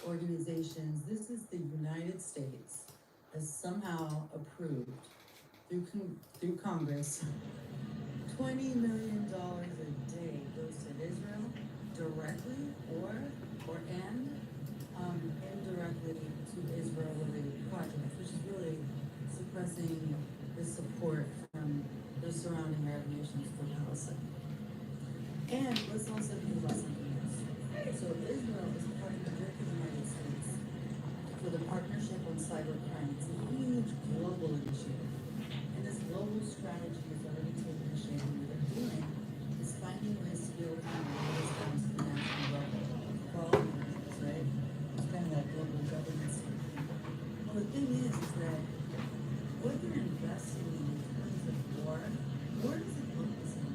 organizations, this is the United States, has somehow approved through Congress, $20 million a day goes to Israel directly and indirectly to Israel-related projects, which is really suppressing the support from the surrounding Arab nations for Palestine. And let's also think about something else. So Israel is partnering with the United States for the Partnership on Cybercrime. It's a huge global initiative. And this global strategy is already taking shape, and what they're doing is finding ways to be able to raise funds to the national level for all the countries, right? It's kind of that global governance thing. Well, the thing is that what they're investing in terms of war, where does it focus on?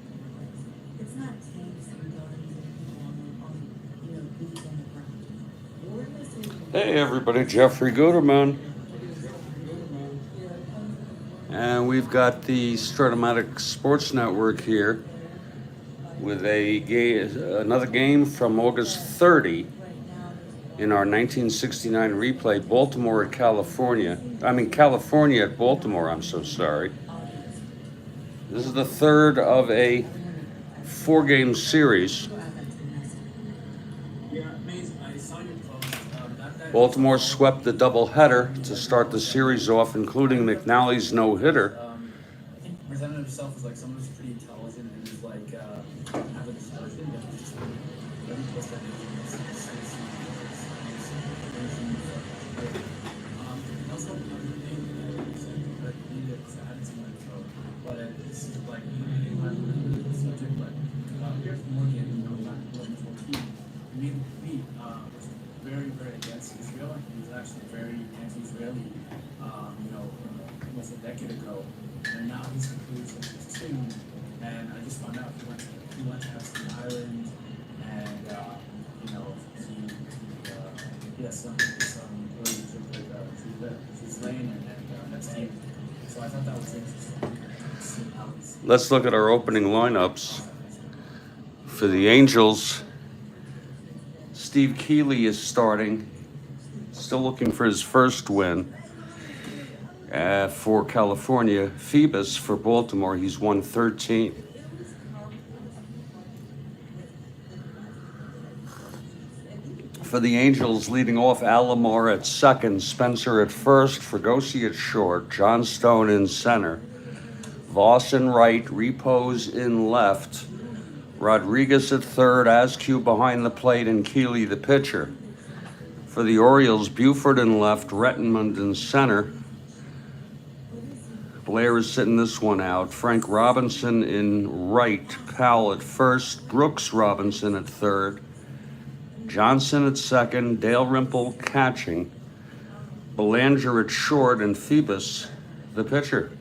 It's not tanks and guns and people boots on the ground. Where does it? Hey everybody, Jeffrey Guterman. And we've got the Strat-O-Matic Sports Network here with another game from August 30 in our 1969 replay, Baltimore at California. California at Baltimore, I'm so sorry. This is the third of a 4-game series. Baltimore swept the doubleheader to start the series off, including McNally's no-hitter. I think presented himself as like someone who's pretty intelligent and is like have a discussion, but just very close to also another thing that you said that needed to add to my throat, but this is like the subject, but Pierce Morgan, back in 2014, made the tweet was very, very against Israel. He was actually very anti-Israeli, almost a decade ago. And now he's concluded with his tune. And I just found out he went to Epstein Island, and he has some relationship with she's Lane and Epstein. So I thought that was interesting. Let's look at our opening lineups. For the Angels, Steve Kealey is starting, still looking for his first win. For California, Phoebus for Baltimore, he's won 13. For the Angels, leading off, Alomar at second, Spencer at first, Fregosi at short, John Stone in center, Voss in right, Repose in left, Rodriguez at third, Askew behind the plate, and Kealey the pitcher. For the Orioles, Buford in left, Rettenmund in center. Blair is sitting this one out. Frank Robinson in right, Powell at first, Brooks Robinson at third, Johnson at second, Dale Rimple catching, Belanger at short, and Phoebus the pitcher.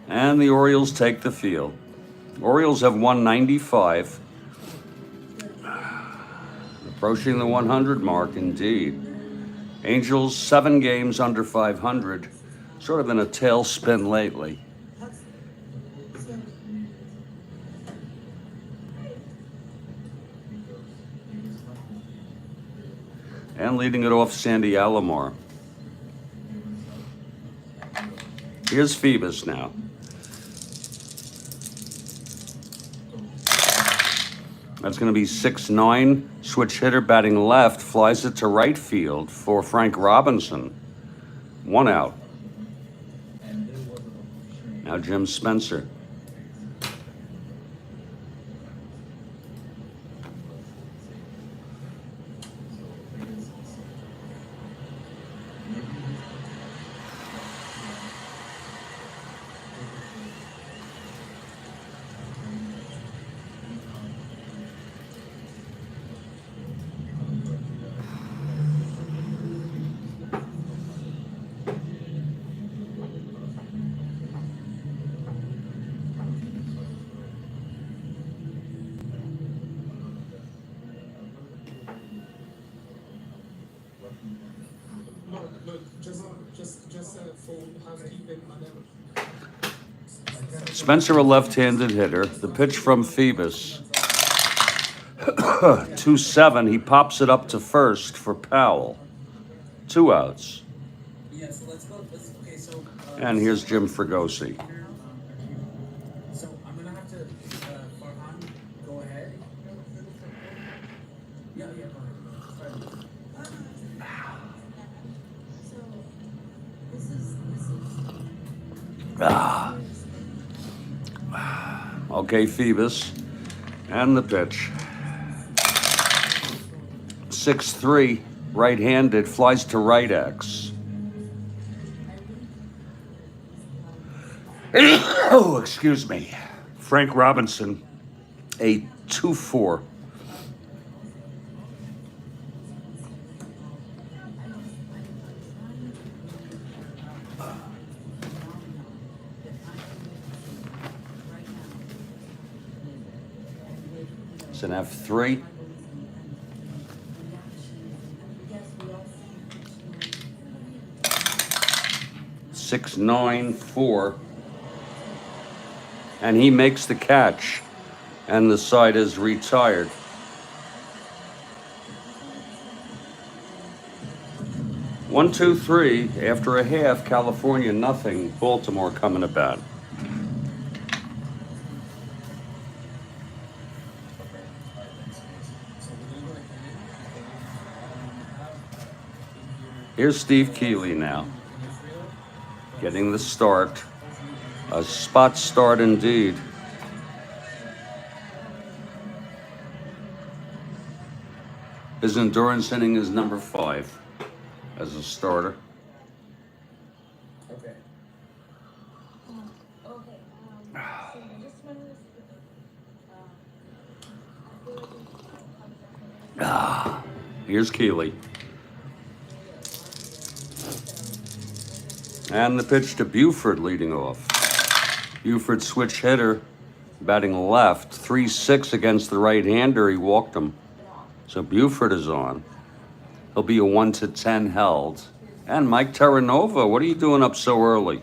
And the Orioles take the field. Orioles have won 95. Approaching the 100 mark, indeed. Angels, 7 games under 500. Sort of in a tailspin lately. And leading it off, Sandy Alomar. Here's Phoebus now. That's going to be 6'9", switch hitter batting left, flies it to right field for Frank Robinson. 1 out. Now Jim Spencer. full housekeeping on it. Spencer, a left-handed hitter. The pitch from Phoebus. 2-7. He pops it up to first for Powell. 2 outs. Yeah, so let's go. Okay, so. And here's Jim Fregosi. So I'm gonna have to, Farhan, go ahead. Yeah, go ahead. So, this is. Okay, Phoebus. And the pitch. 6-3, right-handed, flies to right X. Oh, excuse me. Frank Robinson, a 2-4. It's an F3. Six, 9, 4. And he makes the catch. And the side is retired. One, 2, 3. After a half, California nothing. Baltimore coming to bat. Here's Steve Kealey now, getting the start. A spot start indeed. His endurance inning is number 5 as a starter. Okay. Here's Kealey. And the pitch to Buford leading off. Buford switch hitter, batting left. 3-6 against the right-hander. He walked him. So Buford is on. He'll be a 1-10 held. And Mike Terranova, what are you doing up so early?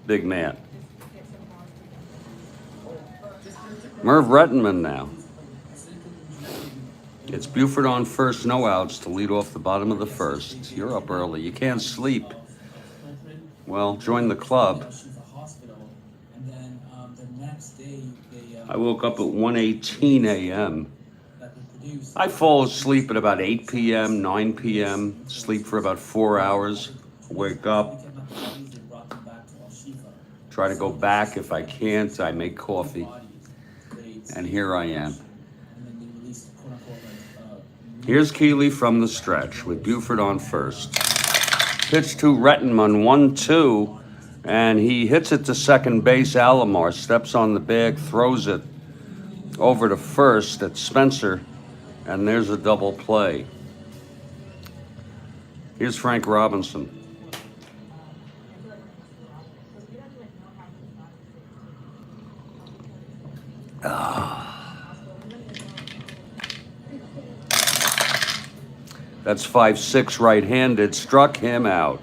Big man. Merv Rettenman now. It's Buford on first, no outs to lead off the bottom of the first. You're up early. You can't sleep. Well, join the club. I woke up at 1:18 a.m. I fall asleep at about 8 p.m., 9 p.m., sleep for about 4 hours, wake up, try to go back. If I can't, I make coffee. And here I am. Here's Kealey from the stretch with Buford on first. Pitch to Rettenman, 1-2, and he hits it to second base. Alomar steps on the bag, throws it over to first at Spencer, and there's a double play. Here's Frank Robinson. That's 5-6 right-handed, struck him out.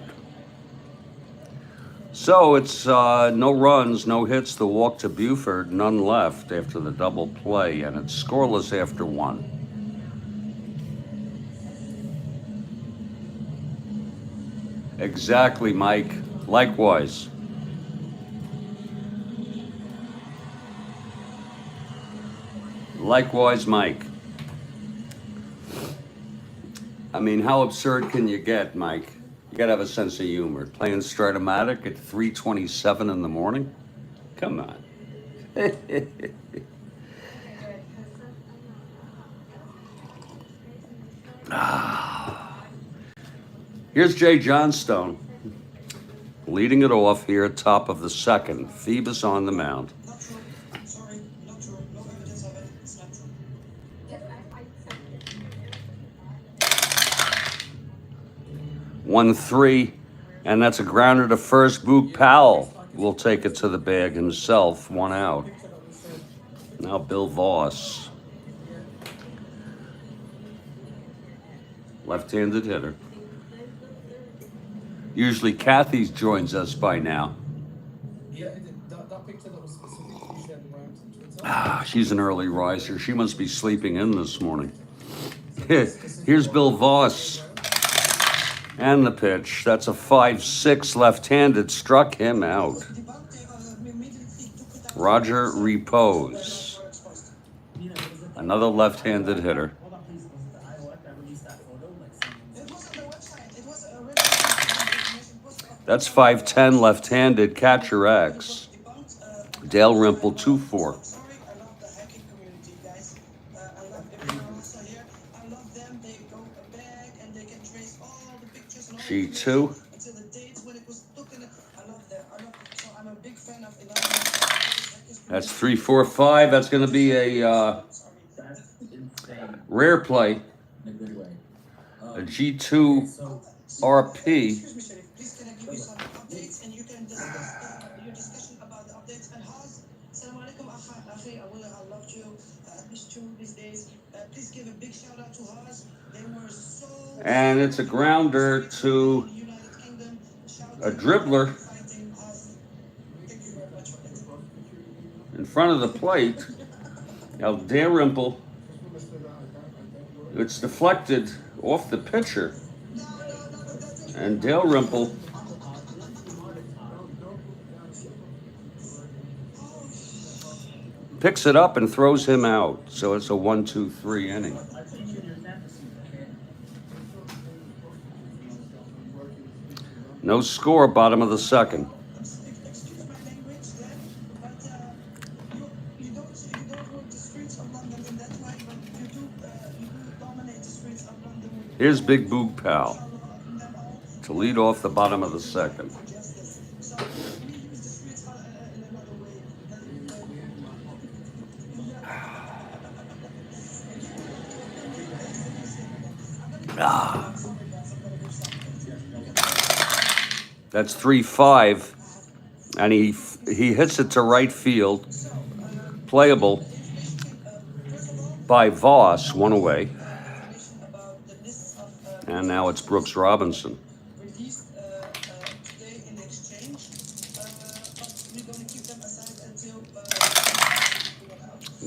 So it's no runs, no hits, the walk to Buford, none left after the double play, and it's scoreless after 1. Exactly, Mike. Likewise. Likewise, Mike. I mean, how absurd can you get, Mike? You gotta have a sense of humor. Playing Strat-O-Matic at 3:27 in the morning? Come on. Here's Jay Johnstone leading it off here at top of the second. Phoebus on the mound. One, 3, and that's a grounder to first. Boog Powell will take it to the bag himself. 1 out. Now Bill Voss, left-handed hitter. Usually Kathy joins us by now. Yeah, that picture that was specifically shared around on Twitter. Ah, she's an early riser. She must be sleeping in this morning. Here's Bill Voss. And the pitch. That's a 5-6 left-handed. Struck him out. Roger Repose. Another left-handed hitter. Hold on, please. I released that photo, like, It was on the website. It was already. That's 5'10 left-handed catcher X. Dale Rimple 2-4. Sorry, I love the hacking community, guys. I love everyone also here. I love them. They go back and they can trace all the pictures and all the G2. until the dates when it was taken. I love that. I love it. So I'm a big fan of Elon. That's 3-4-5. That's going to be a that's insane rare play. in a good way. A G2 So, RP. Excuse me, Sharif. Please can I give you some updates and you can discuss your discussion about the updates and how's Assalamu alaikum akhi I loved you at least two these days. Please give a big shout out to Haas. They were so And it's a grounder to United Kingdom. Shout a out dribbler fighting Haas. Thank you very much for it. in front of the plate. Now Dale Rimple. It's deflected off the pitcher. And Dale Rimple picks it up and throws him out. So it's a 1-2-3 inning. I've seen you in your fantasy, okay? No score, bottom of the second. Excuse my language then, but you don't work the streets of London in that way, but you do dominate the streets of London with Here's Big Boog Pal in them all. to lead off the bottom of the second. Justice. So we use the streets in another way. That's 3-5, and he hits it to right field. Playable by Voss, one away. And now it's Brooks Robinson. Released today in the exchange, but we're going to keep them aside until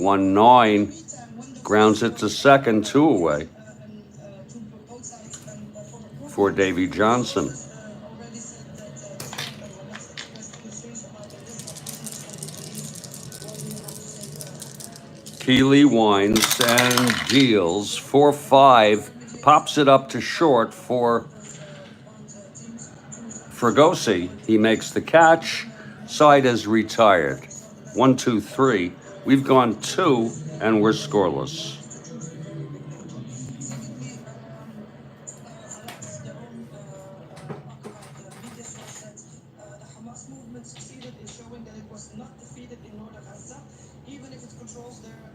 1-9, grounds it to second, 2 away for Davy Johnson. already said that will not express concerns about the list of business and the police. Kealey winds and deals 4-5, pops it up to short for Fregosi. He makes the catch. Side is retired. 1-2-3. We've gone 2 and we're scoreless. The Hamas movement succeeded in showing that it was not defeated in northern Gaza, even if its controls there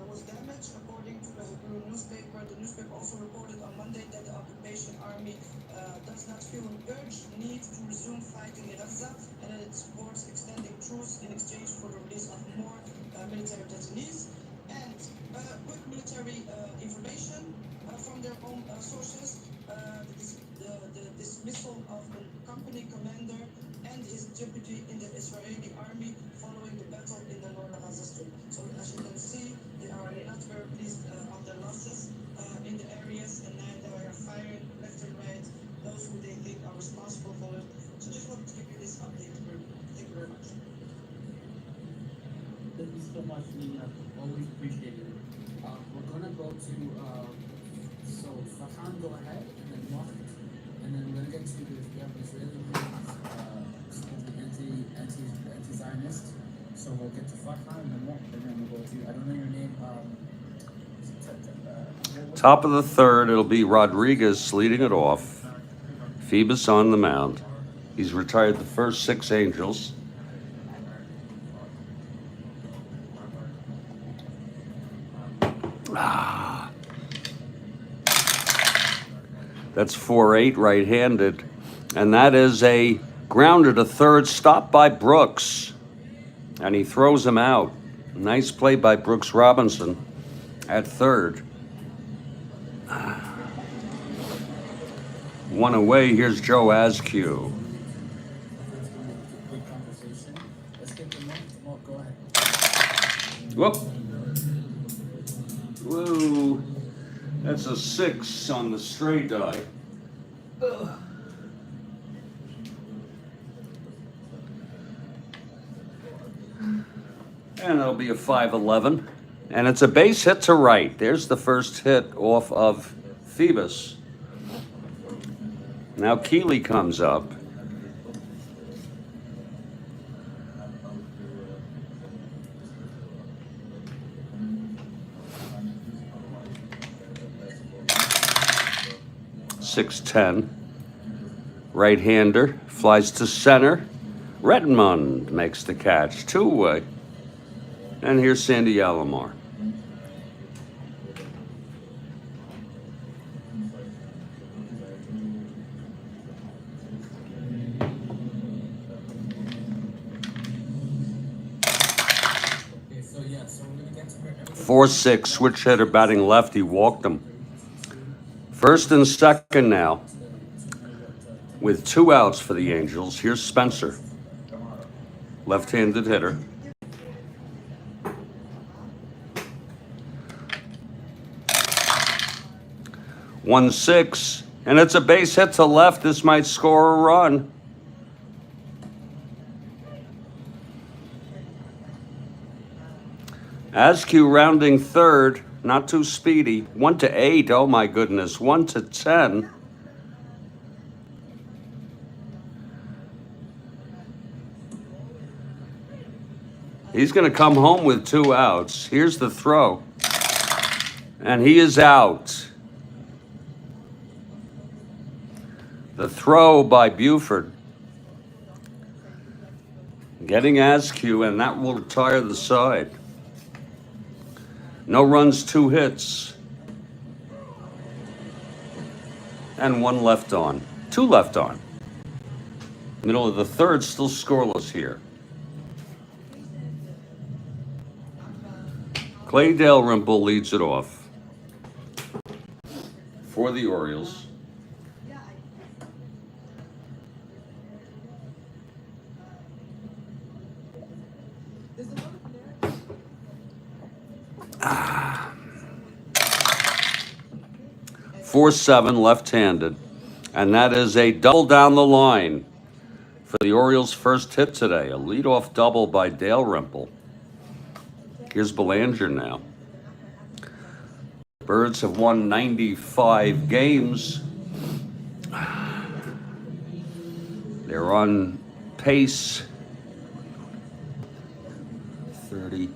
was damaged. According to the Hebrew newspaper, the newspaper also reported on Monday that the occupation army does not feel an urgent need to resume fighting in Gaza, and that it supports extending truce in exchange for the release of more military detainees. And quick military information from their own sources, the dismissal of the company commander and his deputy in the Israeli army following the battle in the northern Gaza Strip. So as you can see, they are not very pleased of their losses in the areas, and then they are firing left and right those who they think are responsible for it. So just wanted to give you this update. Thank you very much. Thank you so much, Nina. Always appreciate it. We're gonna go to so Fahan, go ahead, and then Mark, and then we're gonna get to the Israeli anti-Zionist. So we'll get to Fahan and then Mark, and then we'll go to I don't know your name. Top of the third, it'll be Rodriguez leading it off. Phoebus on the mound. He's retired the first 6 Angels. That's 4-8 right-handed. And that is a grounder to third, stopped by Brooks. And he throws him out. Nice play by Brooks Robinson at third. One away. Here's Joe Askew. Quick conversation. Let's get them up. Go ahead. Whoop. Whoa. That's a 6 on the straight die. Ugh. And it'll be a 5-11. And it's a base hit to right. There's the first hit off of Phoebus. Now Kealey comes up. .610. Right-hander flies to center. Redmond makes the catch. 2 away. And here's Sandy Alomar. Okay, so yeah, so we're gonna get to where everything 4-6, switch hitter batting left. He walked him. First and second now, with 2 outs for the Angels. Here's Spencer, left-handed hitter. One 6, and it's a base hit to left. This might score a run. Askew rounding third, not too speedy. 1-8, oh my goodness. 1-10. He's going to come home with 2 outs. Here's the throw. And he is out. The throw by Buford. Getting Askew, and that will retire the side. No runs, 2 hits. And 1 left on. 2 left on. Middle of the third, still scoreless here. Clay Dalrymple leads it off for the Orioles. Ah. 4-7 left-handed, and that is a double down the line for the Orioles' first hit today. A leadoff double by Dalrymple. Here's Belanger now. Birds have won 95 games. They're on pace 30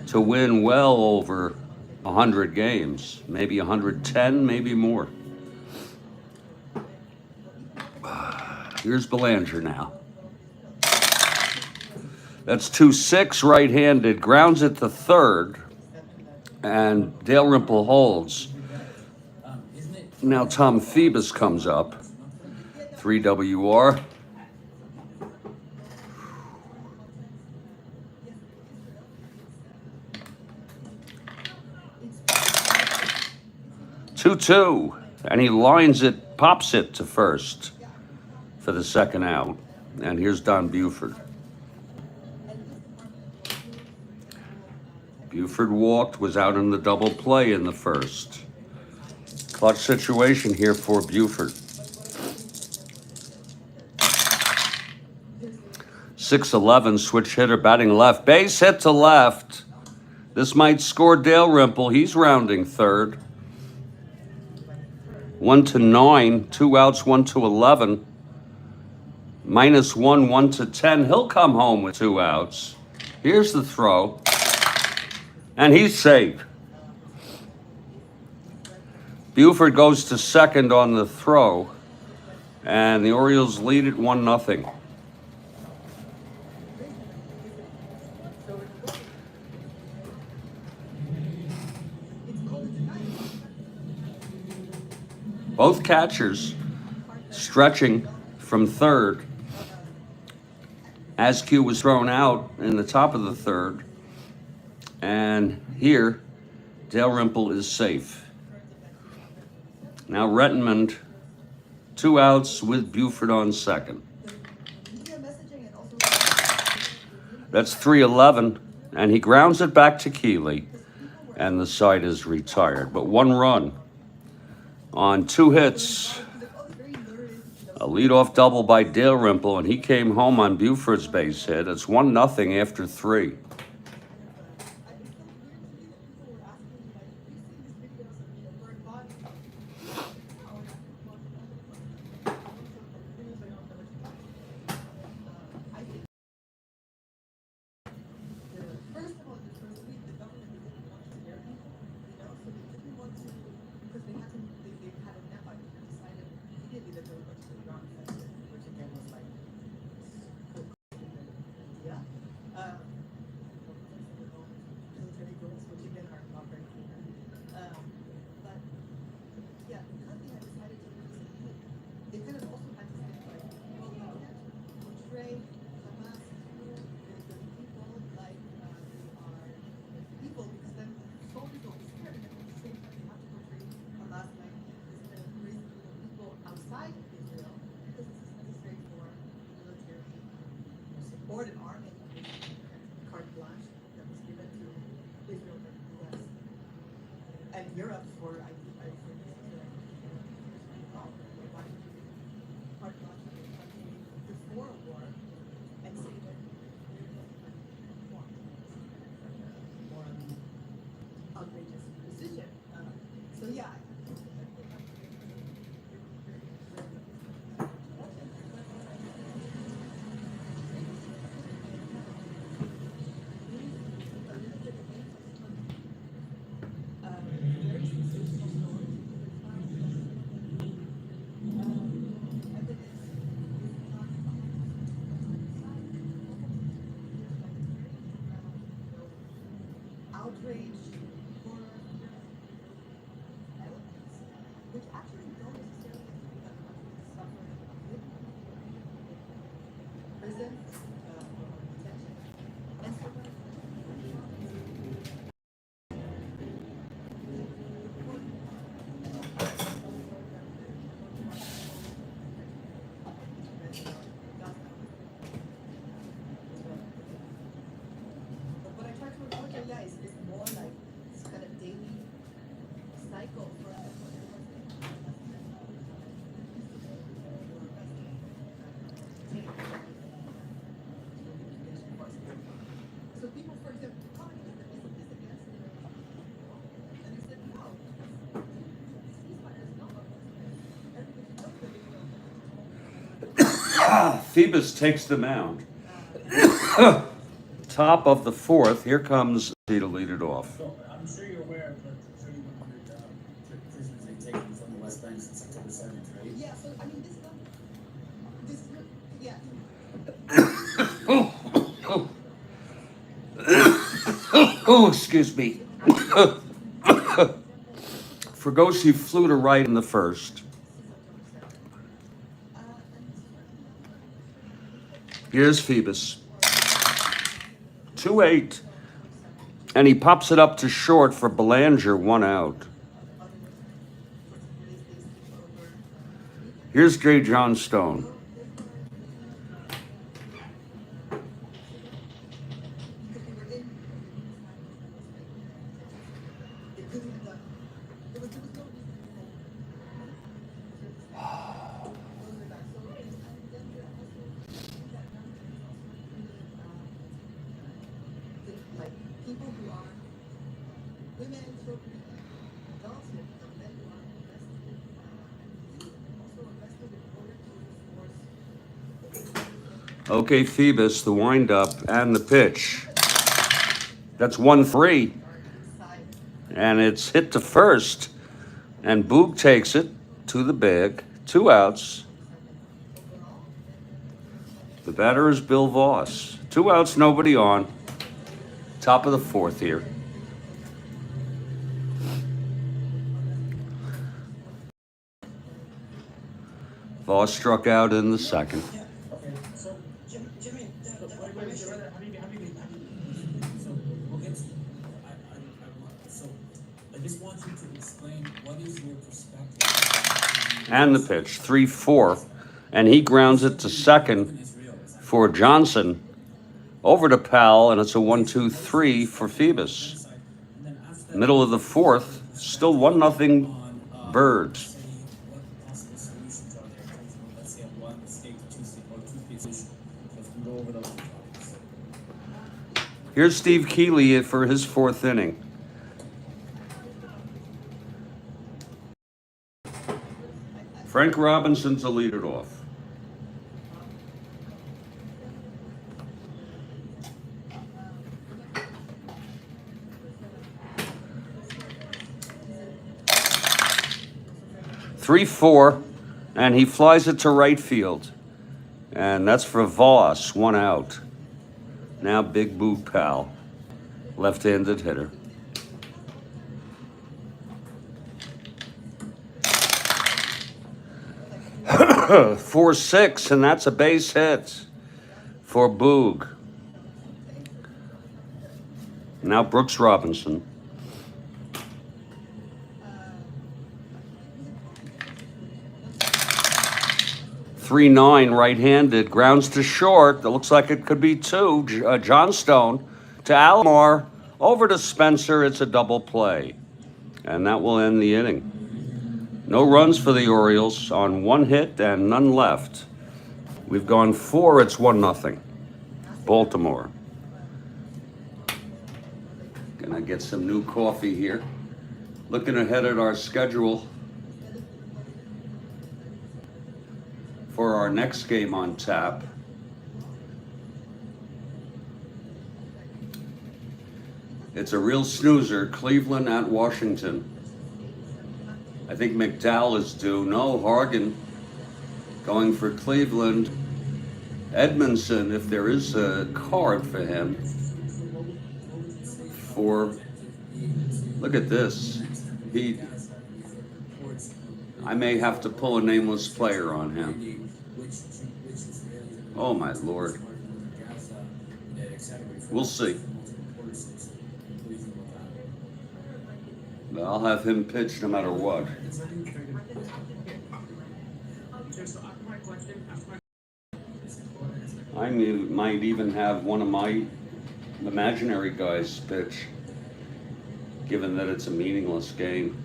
to win well over 100 games, maybe 110, maybe more. Here's Belanger now. That's 2-6 right-handed, grounds it to third, and Dalrymple holds. isn't it? Now Tom Phoebus comes up, 3 WR. Two, and he lines it, pops it to first for the second out. And here's Don Buford. Buford walked, was out in the double play in the first. Clutch situation here for Buford. 6-11, switch hitter batting left. Base hit to left. This might score Dalrymple. He's rounding third. 1-9, 2 outs, 1-11. -1, 1-10. He'll come home with 2 outs. Here's the throw. And he's safe. Buford goes to second on the throw. And the Orioles lead it 1-0. Both catchers stretching from third. Askew was thrown out in the top of the third. And here, Dalrymple is safe. Now Redmond 2 outs with Buford on second. That's 3-11, and he grounds it back to Kealey, and the side is retired. But 1 run on 2 hits. A leadoff double by Dalrymple, and he came home on Buford's base hit. It's 1-0 after 3. Phoebus takes the mound. Top of the 4th. Here comes he to lead it off. So I'm sure you're aware of the 3,100 prisoners they've taken from the West Bank since October 7th, right? Yeah, so I mean, yeah. Oh, excuse me. Fregosi flew to right in the 1st. Here's Phoebus. 2-8. And he pops it up to short for Belanger, 1 out. Here's J. John Stone. Okay, Phoebus, the windup and the pitch. That's 1-3. And it's hit to first. And Boog takes it to the bag. 2 outs. The batter is Bill Voss. 2 outs, nobody on. Top of the 4th here. Voss struck out in the 2nd. Okay, so Jimmy, so we'll get to, I just want you to explain what is your perspective. and the pitch, 3-4, and he grounds it to second for Johnson. Over to Powell, and it's a 1-2-3 for Phoebus. Middle of the fourth, still 1-0 Birds. What possible solutions are there? Let's say a one state, two state, or two state solution. Let's go over those topics. Here's Steve Kealey for his fourth inning. Frank Robinson to lead it off. Three, 4, and he flies it to right field. And that's for Voss, 1 out. Now Big Boot Pal, left-handed hitter. For 6, and that's a base hit for Boog. Now Brooks Robinson. 3-9 right-handed, grounds to short. It looks like it could be 2. Johnstone to Alomar, over to Spencer. It's a double play, and that will end the inning. No runs for the Orioles on 1 hit and none left. We've gone 4. It's 1-0. Baltimore. Gonna get some new coffee here. Looking ahead at our schedule for our next game on tap. It's a real snoozer, Cleveland at Washington. I think McDowell is due. No, Hargan going for Cleveland. Edmondson, if there is a card for him. Look at this. I may have to pull a nameless player on him. Oh my Lord. We'll see. But I'll have him pitch no matter what. I might even have one of my imaginary guys pitch, given that it's a meaningless game.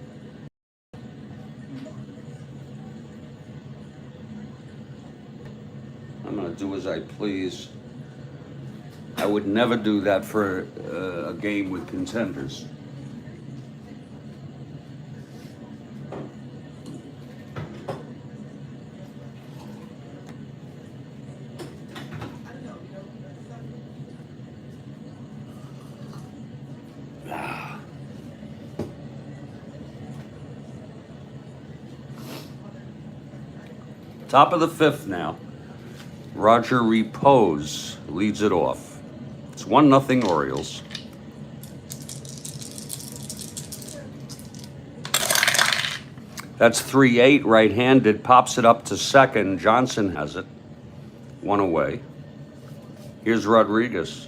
I'm going to do as I please. I would never do that for a game with contenders. Top of the 5th now. Roger Repose leads it off. It's 1-0 Orioles. That's 3-8 right-handed. Pops it up to second. Johnson has it. 1 away. Here's Rodriguez.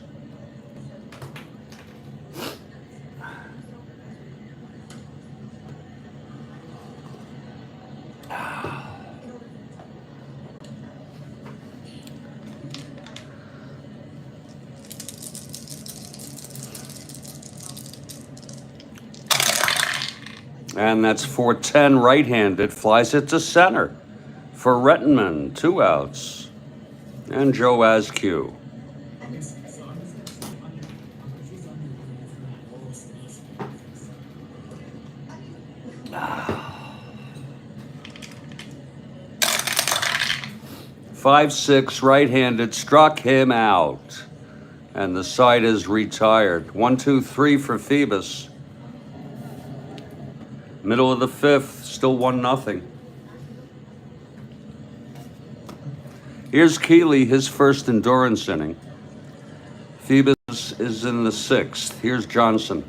And that's 4-10 right-handed, flies it to center for Rettenman, 2 outs. And Joe Askew. Five, 6 right-handed, struck him out. And the side is retired. 1-2-3 for Phoebus. Middle of the 5th, still 1-0. Here's Kealey, his first endurance inning. Phoebus is in the 6th. Here's Johnson.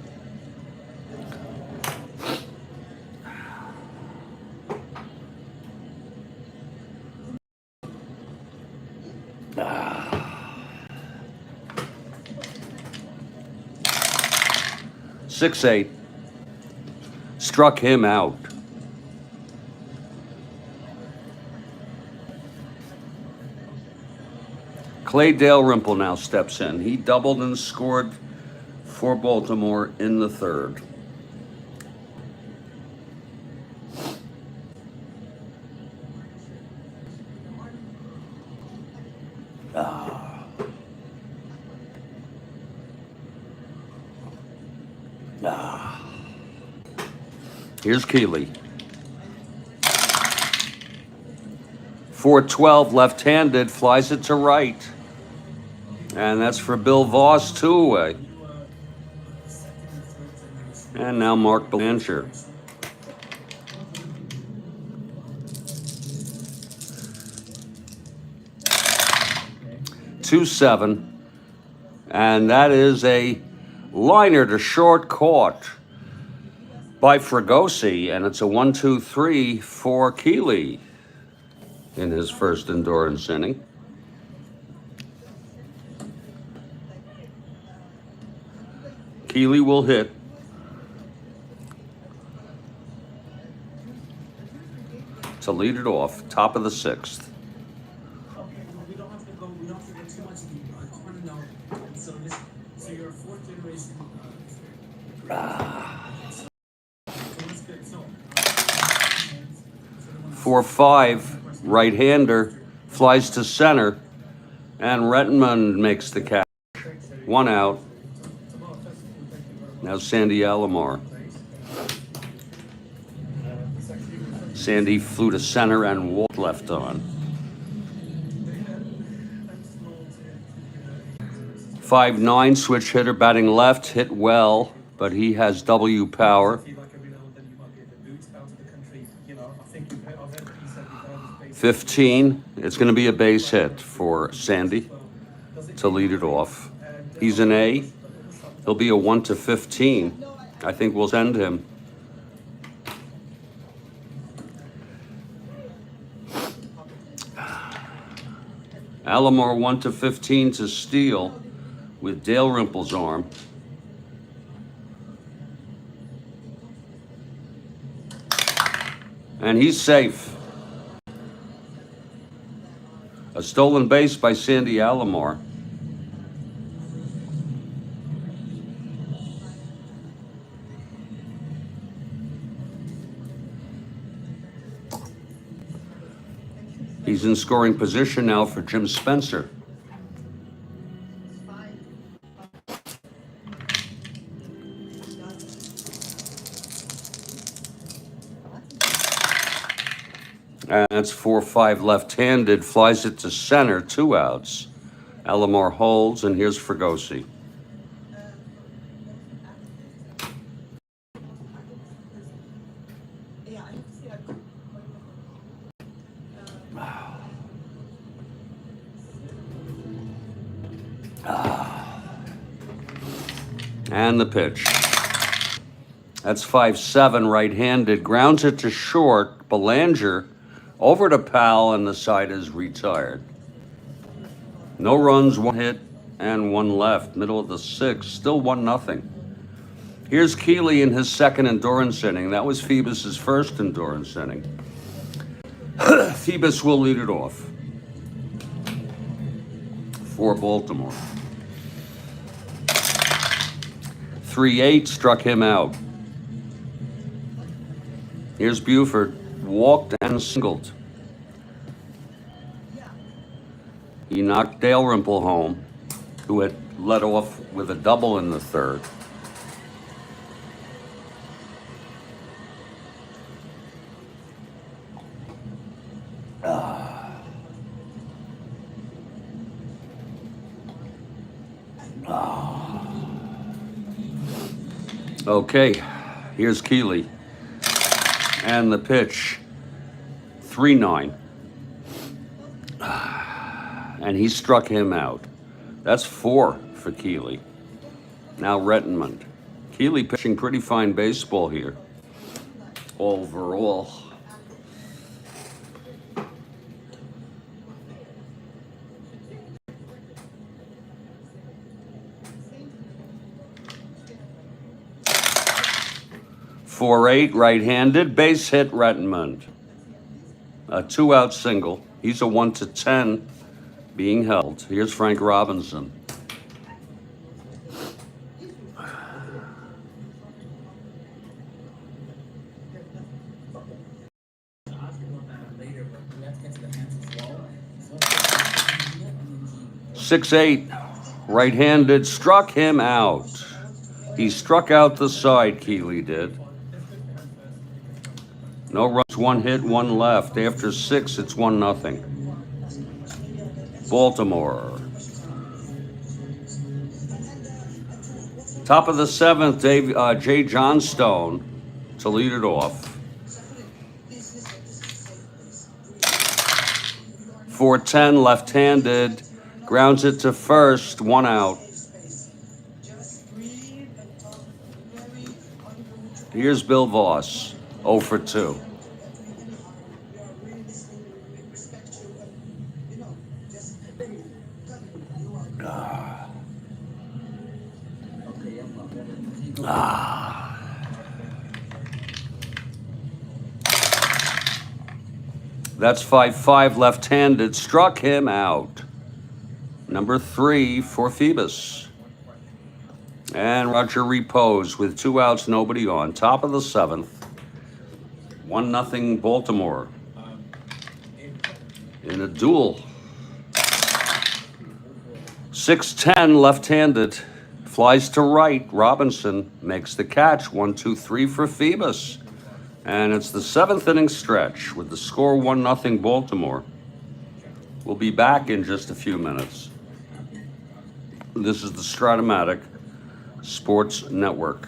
Six, 8. Struck him out. Clay Dalrymple now steps in. He doubled and scored for Baltimore in the third. Here's Kealey. 4-12 left-handed, flies it to right. And that's for Bill Voss, 2 away. And now Mark Belanger. Two 7, and that is a liner to short caught by Fregosi, and it's a 1-2-3 for Kealey in his first endurance inning. Kealey will hit. To lead it off, top of the 6th. We don't have to go too much deeper. I just want to know. So you're a 4th generation. So let's get so. 4-5, right-hander, flies to center, and Rettenmund makes the catch. 1 out. Now Sandy Alomar. Sandy flew to center and walked left on. 5-9, switch hitter batting left, hit well, but he has W power. 15, it's going to be a base hit for Sandy to lead it off. He's an A. He'll be a 1-15. I think we'll send him. Alomar 1-15 to steal with Dalrymple's arm. And he's safe. A stolen base by Sandy Alomar. He's in scoring position now for Jim Spencer. And that's 4-5 left-handed, flies it to center, 2 outs. Alomar holds, and here's Fregosi. And the pitch. That's 5-7 right-handed, grounds it to short. Belanger over to Powell, and the side is retired. No runs, 1 hit, and 1 left. Middle of the 6th, still 1-0. Here's Kealey in his second endurance inning. That was Phoebus' first endurance inning. Phoebus will lead it off for Baltimore. 3-8 struck him out. Here's Buford, walked and singled. He knocked Dalrymple home, who had led off with a double in the third. Okay, here's Kealey. And the pitch, 3-9. And he struck him out. That's 4 for Kealey. Now Rettenmund. Kealey pitching pretty fine baseball here. Overall. For 8, right-handed, base hit Rettenmund. A 2-out single. He's a 1-10 being held. Here's Frank Robinson. Ask you about that later, but we have to get to the hands as well. So, and then 6'8", right-handed, struck him out. He struck out the side, Kealey did. No runs, one hit, one left. After 6, it's 1-0. Baltimore. Top of the 7th, Jay Johnstone to lead it off. 4-10, left-handed, grounds it to first, 1 out. Here's Bill Voss, 0 for 2. That's 5-5, left-handed, struck him out. Number 3 for Phoebus. And Roger Repose with 2 outs, nobody on. Top of the 7th, 1-0 Baltimore in a duel. 6-10, left-handed, flies to right. Robinson makes the catch. 1-2-3 for Phoebus. And it's the 7th inning stretch with the score 1-0 Baltimore. We'll be back in just a few minutes. This is the Strat-O-Matic Sports Network.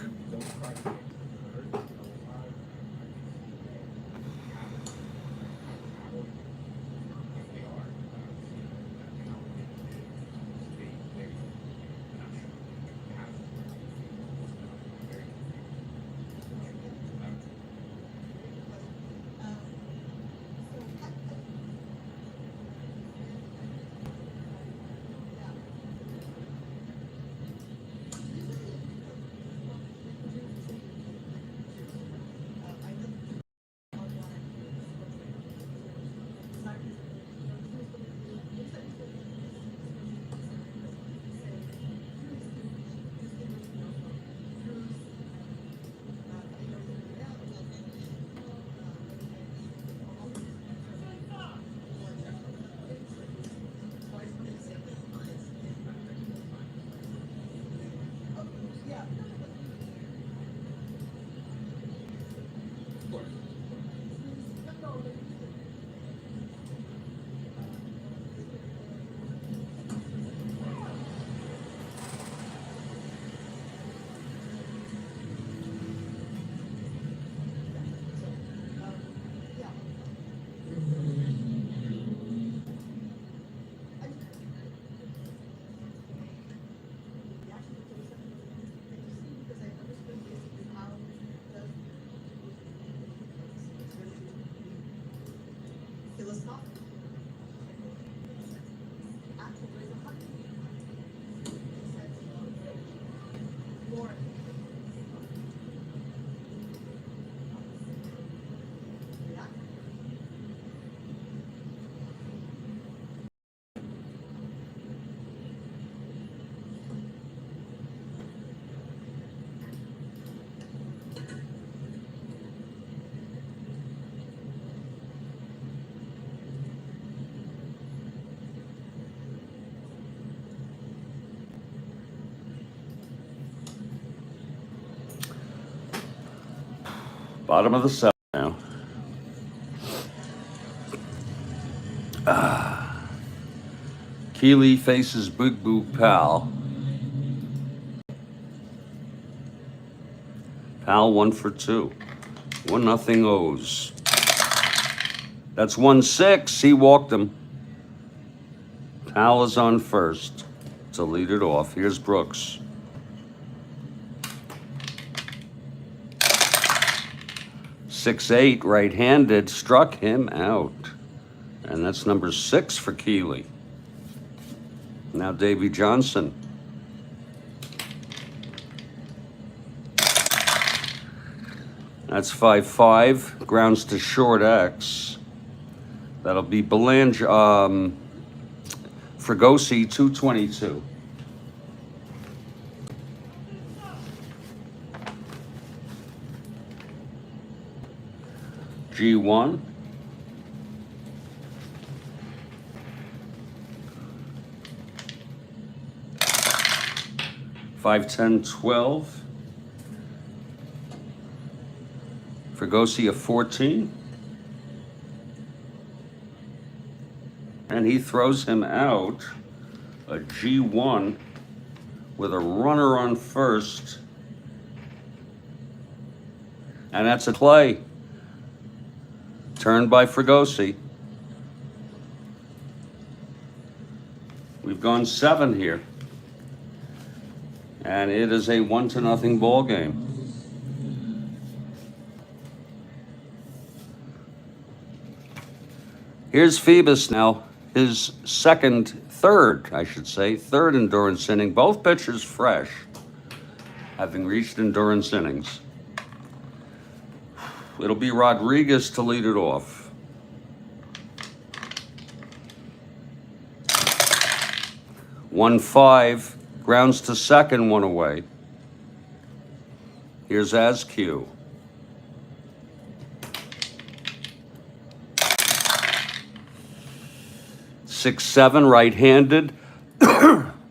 Bottom of the 7th now. Kealey faces Big Boo Pal. Pal 1 for 2. 1-0 O's. That's 1-6. He walked him. Pal is on first to lead it off. Here's Brooks. Six eight, right-handed, struck him out. And that's number 6 for Kealey. Now Davy Johnson. That's 5-5, grounds to short X. That'll be Fregosi 222. G1. Five, 10, 12. Fregosi a 14. And he throws him out a G1 with a runner on first. And that's a play. Turned by Fregosi. We've gone 7 here. And it is a 1-0 ball game. Here's Phoebus now. His third endurance inning. Both pitchers fresh, having reached endurance innings. It'll be Rodriguez to lead it off. One, 5, grounds to second, 1 away. Here's Askew. Six, 7, right-handed.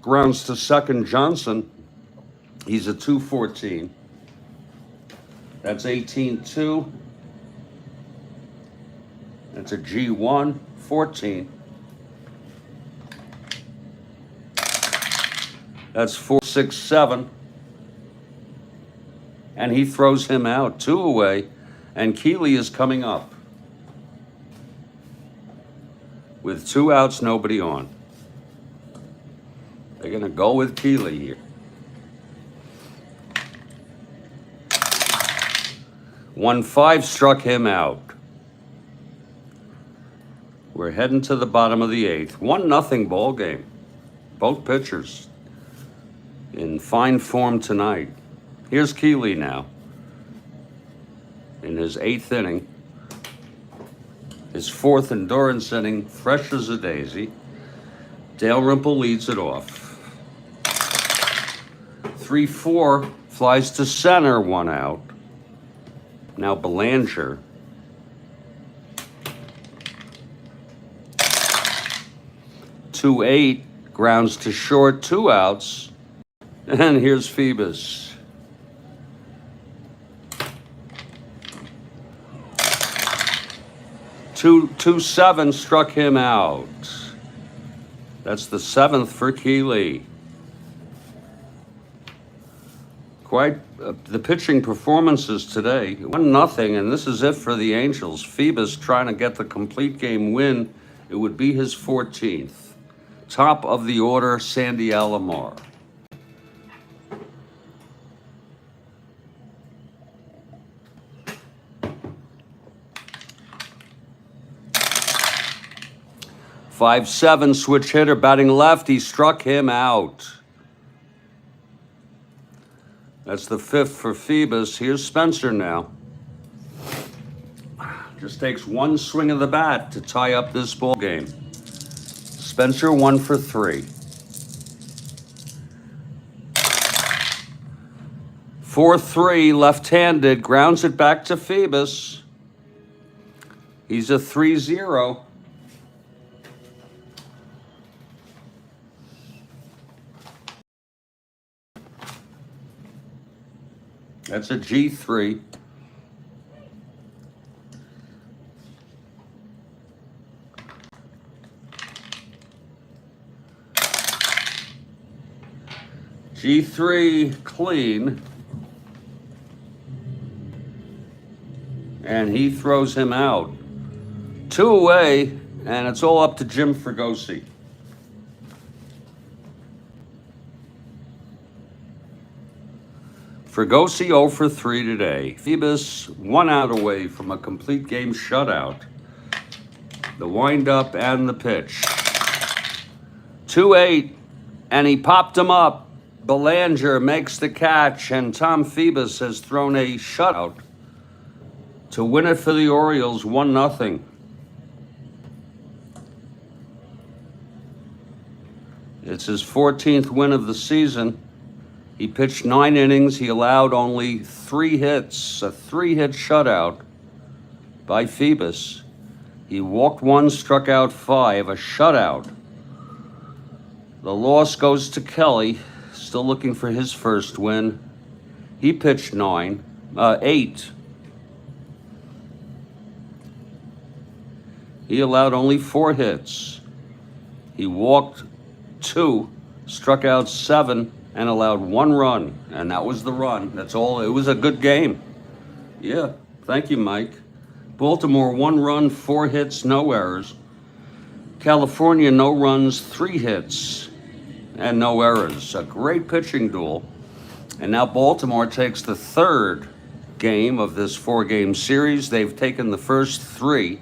Grounds to second, Johnson. He's a 2-14. That's 18-2. That's a G1, 14. That's 4, 6, 7. And he throws him out, 2 away. And Kealey is coming up. With 2 outs, nobody on. They're going to go with Kealey here. 1-5 struck him out. We're heading to the bottom of the 8th. 1-0 ball game. Both pitchers in fine form tonight. Here's Kealey now in his 8th inning. His 4th endurance inning, fresh as a daisy. Dalrymple leads it off. 3-4 flies to center, 1 out. Now Belanger. 2-8 grounds to short, 2 outs. And here's Phoebus. 2-7 struck him out. That's the 7th for Kealey. Quite the pitching performances today. 1-0, and this is it for the Angels. Phoebus trying to get the complete game win. It would be his 14th. Top of the order, Sandy Alomar. Five, 7, switch hitter, batting left. He struck him out. That's the 5th for Phoebus. Here's Spencer now. Just takes 1 swing of the bat to tie up this ball game. Spencer 1 for 3. 4-3, left-handed, grounds it back to Phoebus. He's a 3-0. That's a G3. G3 clean. And he throws him out. 2 away, and it's all up to Jim Fregosi. Fregosi 0 for 3 today. Phoebus 1 out away from a complete game shutout. The windup and the pitch. 2-8, and he popped him up. Belanger makes the catch, and Tom Phoebus has thrown a shutout to win it for the Orioles, 1-0. It's his 14th win of the season. He pitched 9 innings. He allowed only 3 hits, a 3-hit shutout by Phoebus. He walked 1, struck out 5, a shutout. The loss goes to Kealey, still looking for his first win. He pitched 8. He allowed only 4 hits. He walked 2, struck out 7, and allowed 1 run. And that was the run. That's all. It was a good game. Yeah, thank you, Mike. Baltimore, 1 run, 4 hits, no errors. California, no runs, 3 hits, and no errors. A great pitching duel. And now Baltimore takes the 3rd game of this 4-game series. They've taken the first 3.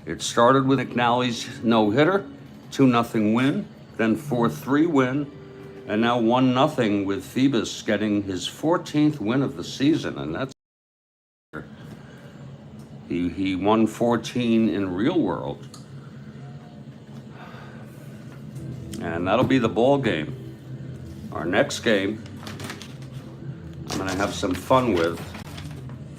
It started with McNally's no-hitter, 2-0 win, then 4-3 win, and now 1-0 with Phoebus getting his 14th win of the season. And that's he won 14 in real world. And that'll be the ball game. Our next game, I'm going to have some fun with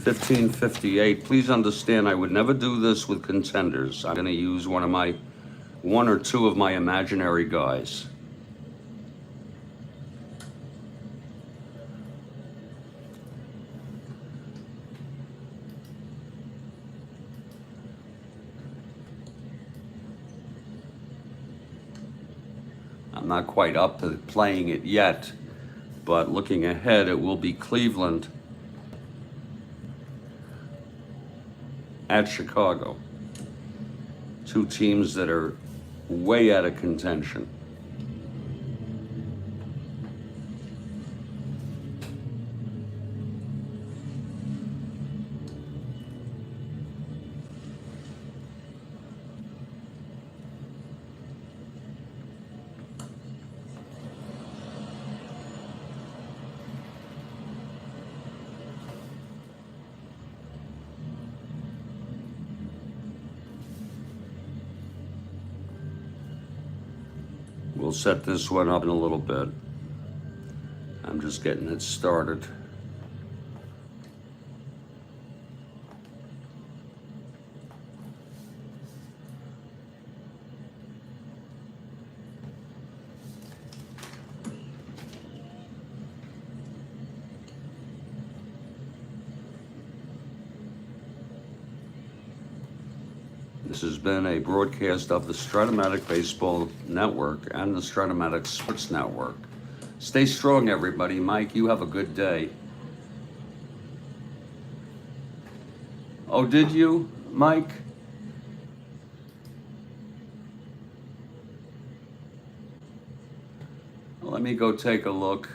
1558. Please understand, I would never do this with contenders. I'm going to use one or two of my imaginary guys. I'm not quite up to playing it yet, but looking ahead, it will be Cleveland at Chicago. 2 teams that are way out of contention. We'll set this one up in a little bit. I'm just getting it started. This has been a broadcast of the Strat-O-Matic Baseball Network and the Strat-O-Matic Sports Network. Stay strong, everybody. Mike, you have a good day. Oh, did you, Mike? Let me go take a look.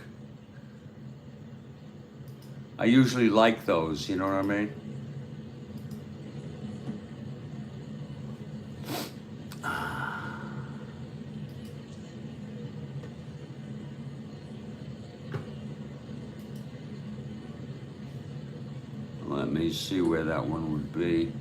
I usually like those, you know what I mean? Let me see where that one would be.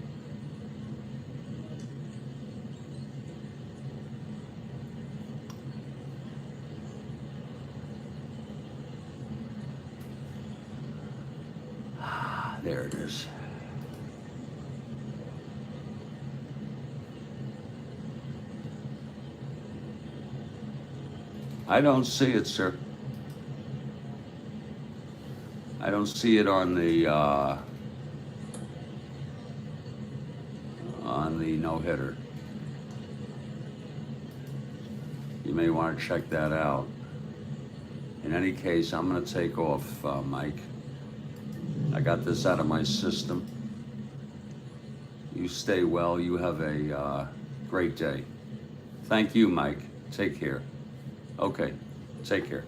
There it is. I don't see it, sir. I don't see it on the no-hitter. You may want to check that out. In any case, I'm going to take off, Mike. I got this out of my system. You stay well. You have a great day. Thank you, Mike. Take care. Okay, take care.